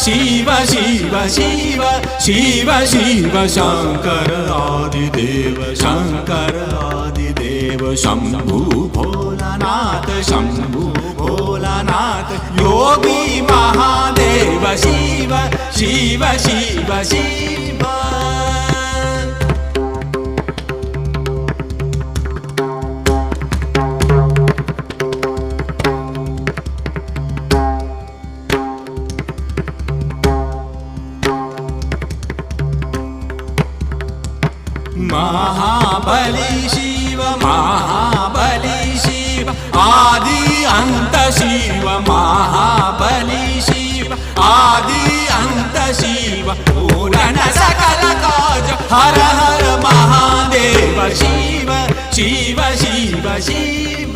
शिव शिव शिव शिव शिव शंकर आदिदेव शंकर आदिदेव शंभु भोलानाथ शंभु भोलानाथ योगी महादेव शिव शिव शिव शिव महाबली शिव महाबली शिव आदि अंत शिव महाबली शिव आदि अंत शिव पूर्ण सकल काज हर हर महादेव शिव शिव शिव शिव